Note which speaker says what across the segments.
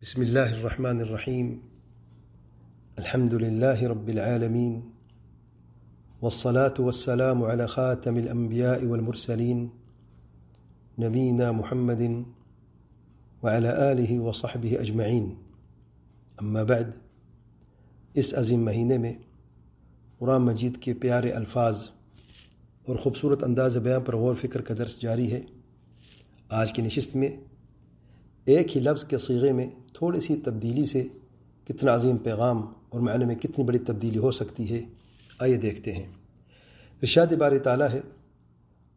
Speaker 1: بسم الله الرحمن الرحيم. الحمد لله رب العالمين، والصلاة والسلام على خاتم الأنبياء والمرسلين نبينا محمد وعلى آله وصحبه أجمعين. اما بعد، اس عظیم مہینے میں قرآن مجید کے پیارے الفاظ اور خوبصورت انداز بیان پر غور فکر کا درس جاری ہے۔ آج کی نشست میں ایک ہی لفظ کے صیغے میں تھوڑی سی تبدیلی سے کتنا عظیم پیغام اور معنی میں کتنی بڑی تبدیلی ہو سکتی ہے، آئیے دیکھتے ہیں۔ ارشاد باری تعالیٰ ہے،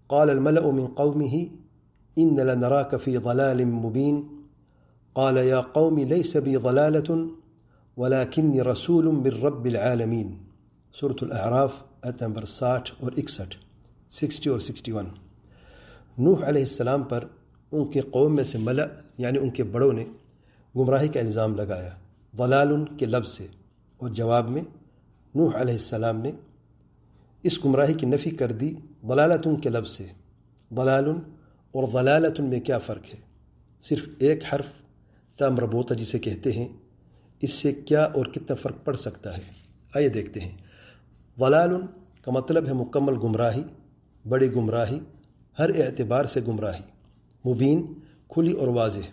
Speaker 1: قال الملأ من قومه ان لنراك في ضلال مبين قال يا قوم ليس بي ضلالة ولكني رسول من رب العالمين۔ سورة الاعراف آیت نمبر 60 اور 61، 60 اور 61۔ نوح علیہ السلام پر ان کے قوم میں سے ملأ یعنی ان کے بڑوں نے گمراہی کا الزام لگایا ضلال کے لفظ سے، اور جواب میں نوح علیہ السلام نے اس گمراہی کی نفی کر دی ضلالت کے لفظ سے۔ ضلال اور ضلالت میں کیا فرق ہے؟ صرف ایک حرف تا مربوطہ جسے کہتے ہیں، اس سے کیا اور کتنا فرق پڑ سکتا ہے، آئیے دیکھتے ہیں۔ ضلال کا مطلب ہے مکمل گمراہی، بڑی گمراہی، ہر اعتبار سے گمراہی۔ مبین کھلی اور واضح۔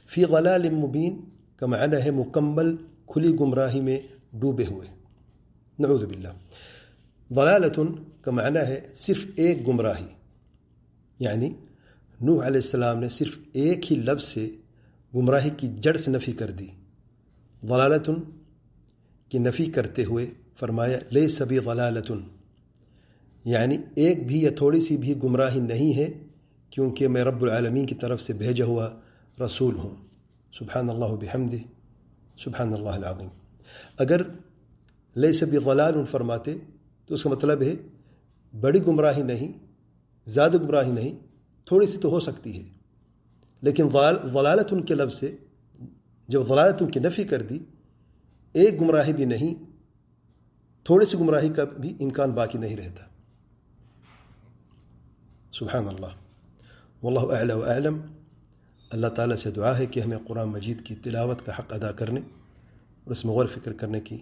Speaker 1: فی ضلال مبین کا معنی ہے مکمل کھلی گمراہی میں ڈوبے ہوئے، نعوذ باللہ۔ ضلالت کا معنی ہے صرف ایک گمراہی، یعنی نوح علیہ السلام نے صرف ایک ہی لفظ سے گمراہی کی جڑ سے نفی کر دی۔ ضلالت کی نفی کرتے ہوئے فرمایا لیس بی ضلالت، یعنی ایک بھی یا تھوڑی سی بھی گمراہی نہیں ہے، کیونکہ میں رب العالمین کی طرف سے بھیجا ہوا رسول ہوں۔ سبحان اللہ بحمدہ، سبحان اللہ العظیم۔ اگر لیس بضلال فرماتے تو اس کا مطلب ہے بڑی گمراہی نہیں، زیادہ گمراہی نہیں، تھوڑی سی تو ہو سکتی ہے، لیکن ضلالت کے لفظ سے جب ضلالت کی نفی کر دی، ایک گمراہی بھی نہیں، تھوڑی سی گمراہی کا بھی امکان باقی نہیں رہتا۔ سبحان اللہ، واللہ اعلی و اعلم۔ اللہ تعالیٰ سے دعا ہے کہ ہمیں قرآن مجید کی تلاوت کا حق ادا کرنے اور اس میں غور فکر کرنے کی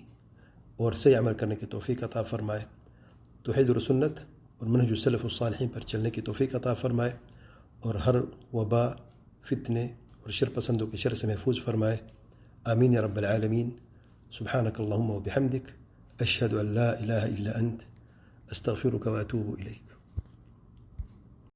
Speaker 1: اور صحیح عمل کرنے کی توفیق عطا فرمائے، توحید و سنت اور منہج السلف الصالحین پر چلنے کی توفیق عطا فرمائے، اور ہر وبا، فتنے اور شر پسندوں کے شر سے محفوظ فرمائے، آمین یا رب العالمین۔ سبحانک اللہم و بحمدک، اشہد ان لا الہ الا انت، استغفرک و اتوب الیک۔